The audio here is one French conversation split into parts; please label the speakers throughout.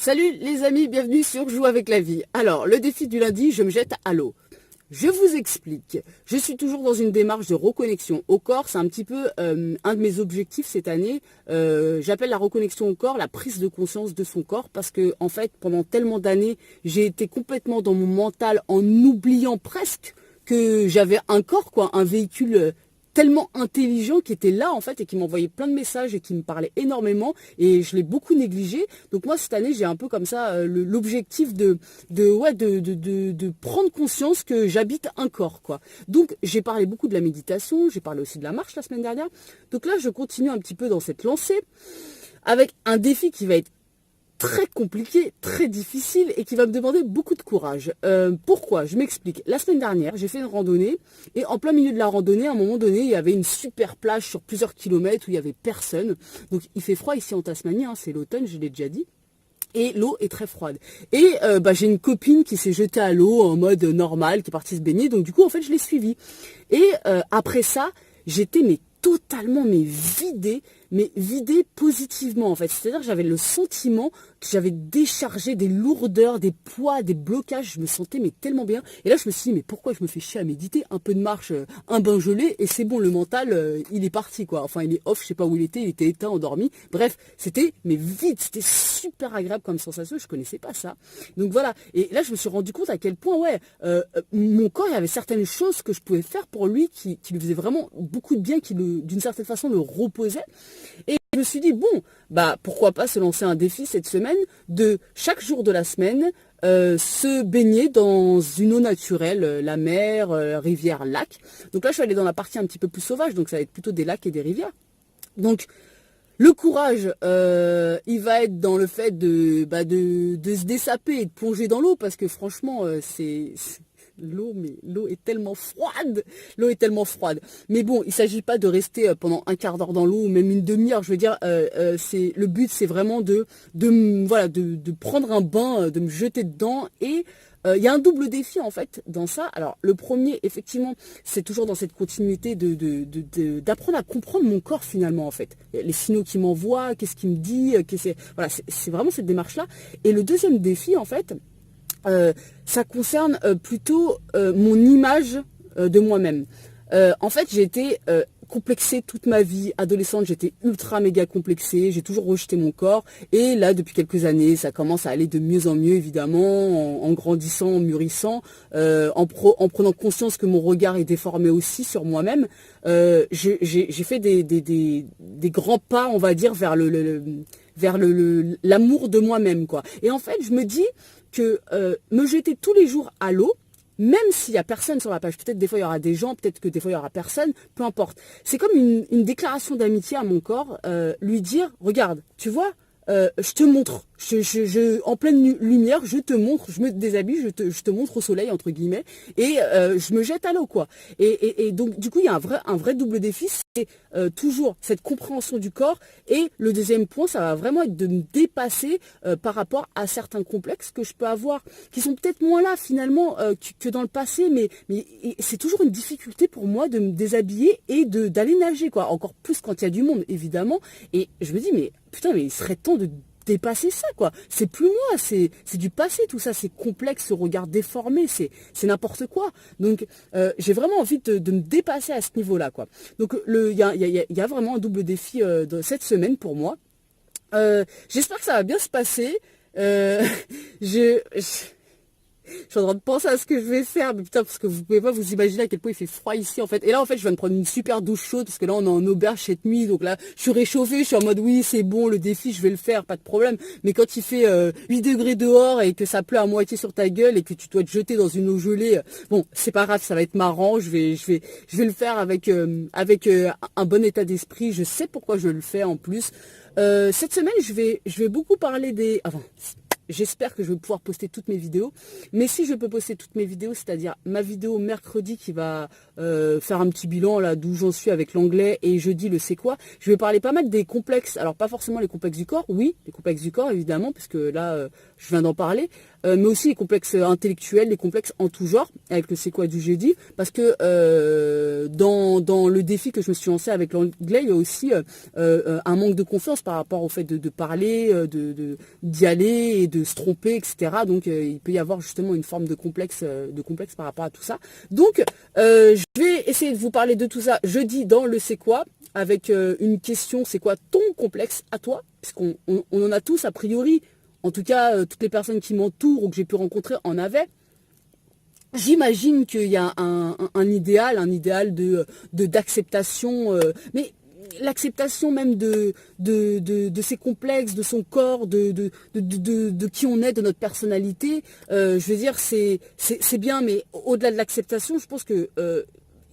Speaker 1: Salut les amis, bienvenue sur Joue avec la vie. Alors, le défi du lundi, je me jette à l'eau. Je vous explique. Je suis toujours dans une démarche de reconnexion au corps. C'est un petit peu un de mes objectifs cette année. J'appelle la reconnexion au corps la prise de conscience de son corps parce que, en fait, pendant tellement d'années, j'ai été complètement dans mon mental en oubliant presque que j'avais un corps, quoi, un véhicule tellement intelligent qui était là en fait et qui m'envoyait plein de messages et qui me parlait énormément et je l'ai beaucoup négligé. Donc moi cette année j'ai un peu comme ça l'objectif de prendre conscience que j'habite un corps quoi. Donc j'ai parlé beaucoup de la méditation, j'ai parlé aussi de la marche la semaine dernière. Donc là je continue un petit peu dans cette lancée avec un défi qui va être très compliqué, très difficile et qui va me demander beaucoup de courage. Pourquoi? Je m'explique. La semaine dernière, j'ai fait une randonnée et en plein milieu de la randonnée, à un moment donné, il y avait une super plage sur plusieurs kilomètres où il y avait personne. Donc il fait froid ici en Tasmanie, hein, c'est l'automne, je l'ai déjà dit. Et l'eau est très froide. Et j'ai une copine qui s'est jetée à l'eau en mode normal, qui est partie se baigner. Donc du coup, en fait, je l'ai suivie. Et après ça, j'étais totalement vidée positivement en fait. C'est-à-dire que j'avais le sentiment que j'avais déchargé des lourdeurs, des poids, des blocages. Je me sentais tellement bien. Et là je me suis dit mais pourquoi je me fais chier à méditer? Un peu de marche, un bain gelé et c'est bon, le mental il est parti quoi. Enfin il est off, je sais pas où il était éteint, endormi. Bref, c'était vide, c'était super agréable comme sensation. Je connaissais pas ça. Donc voilà. Et là je me suis rendu compte à quel point mon corps, il y avait certaines choses que je pouvais faire pour lui qui lui faisaient vraiment beaucoup de bien, qui d'une certaine façon le reposaient. Et je me suis dit, bon, pourquoi pas se lancer un défi cette semaine de chaque jour de la semaine se baigner dans une eau naturelle, la mer, rivière, lac. Donc là, je suis allée dans la partie un petit peu plus sauvage, donc ça va être plutôt des lacs et des rivières. Donc, le courage, il va être dans le fait de se dessaper et de plonger dans l'eau, parce que franchement, l'eau est tellement froide. L'eau est tellement froide. Mais bon, il ne s'agit pas de rester pendant un quart d'heure dans l'eau ou même une demi-heure. Je veux dire, le but, c'est vraiment de prendre un bain, de me jeter dedans et il y a un double défi en fait dans ça. Alors le premier, effectivement, c'est toujours dans cette continuité d'apprendre à comprendre mon corps finalement en fait. Les signaux qu'il m'envoie, qu'est-ce qu'il me dit, c'est vraiment cette démarche-là. Et le deuxième défi en fait, ça concerne plutôt mon image de moi-même. En fait, j'ai été complexée toute ma vie. Adolescente, j'étais ultra méga complexée. J'ai toujours rejeté mon corps. Et là, depuis quelques années, ça commence à aller de mieux en mieux, évidemment, en grandissant, en mûrissant, en prenant conscience que mon regard est déformé aussi sur moi-même. J'ai fait des grands pas, on va dire, vers l'amour de moi-même, quoi. Et en fait, je me dis que me jeter tous les jours à l'eau, même s'il n'y a personne sur la page, peut-être des fois il y aura des gens, peut-être que des fois il n'y aura personne, peu importe. C'est comme une déclaration d'amitié à mon corps, lui dire, regarde, tu vois, je te montre, en pleine lumière, je te montre, je me déshabille, je te montre au soleil, entre guillemets, et je me jette à l'eau, quoi. Et donc, du coup, il y a un vrai double défi, c'est toujours cette compréhension du corps, et le deuxième point, ça va vraiment être de me dépasser par rapport à certains complexes que je peux avoir, qui sont peut-être moins là, finalement, que dans le passé, mais c'est toujours une difficulté pour moi de me déshabiller et d'aller nager, quoi. Encore plus quand il y a du monde, évidemment, et je me dis, mais putain, mais il serait temps de dépasser ça, quoi. C'est plus moi, c'est du passé, tout ça, c'est complexe, ce regard déformé, c'est n'importe quoi. Donc, j'ai vraiment envie de me dépasser à ce niveau-là, quoi. Donc, il y a vraiment un double défi cette semaine pour moi. J'espère que ça va bien se passer. Je suis en train de penser à ce que je vais faire, mais putain, parce que vous pouvez pas vous imaginer à quel point il fait froid ici, en fait. Et là, en fait, je viens de prendre une super douche chaude, parce que là, on est en auberge cette nuit, donc là, je suis réchauffée, je suis en mode, oui, c'est bon, le défi, je vais le faire, pas de problème. Mais quand il fait 8 degrés dehors, et que ça pleut à moitié sur ta gueule, et que tu dois te jeter dans une eau gelée, bon, c'est pas grave, ça va être marrant, je vais le faire avec un bon état d'esprit, je sais pourquoi je le fais, en plus. Cette semaine, je vais beaucoup parler j'espère que je vais pouvoir poster toutes mes vidéos. Mais si je peux poster toutes mes vidéos, c'est-à-dire ma vidéo mercredi qui va faire un petit bilan là d'où j'en suis avec l'anglais et jeudi le c'est quoi, je vais parler pas mal des complexes. Alors pas forcément les complexes du corps, oui, les complexes du corps évidemment, puisque là je viens d'en parler, mais aussi les complexes intellectuels, les complexes en tout genre, avec le c'est quoi du jeudi, parce que dans le défi que je me suis lancé avec l'anglais, il y a aussi un manque de confiance par rapport au fait de parler, d'y aller et de se tromper, etc. Donc il peut y avoir justement une forme de complexe par rapport à tout ça. Donc je vais essayer de vous parler de tout ça jeudi dans le C'est quoi, avec une question: c'est quoi ton complexe à toi? Parce qu'on en a tous a priori, en tout cas toutes les personnes qui m'entourent ou que j'ai pu rencontrer en avaient. J'imagine qu'il y a un idéal d'acceptation, mais l'acceptation même de ses complexes, de son corps, de qui on est, de notre personnalité. Je veux dire, c'est bien, mais au-delà de l'acceptation, je pense que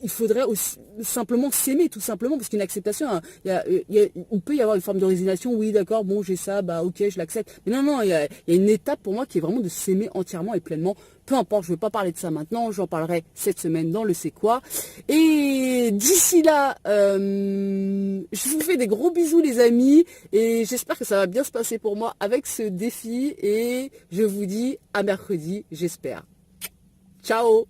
Speaker 1: il faudrait aussi simplement s'aimer, tout simplement, parce qu'une acceptation, hein, il peut y avoir une forme de résignation. Oui, d'accord, bon, j'ai ça, bah ok, je l'accepte. Mais non, il y a une étape pour moi qui est vraiment de s'aimer entièrement et pleinement. Peu importe, je ne vais pas parler de ça maintenant, j'en parlerai cette semaine dans le C'est quoi. Et d'ici là, je vous fais des gros bisous les amis, et j'espère que ça va bien se passer pour moi avec ce défi, et je vous dis à mercredi, j'espère. Ciao!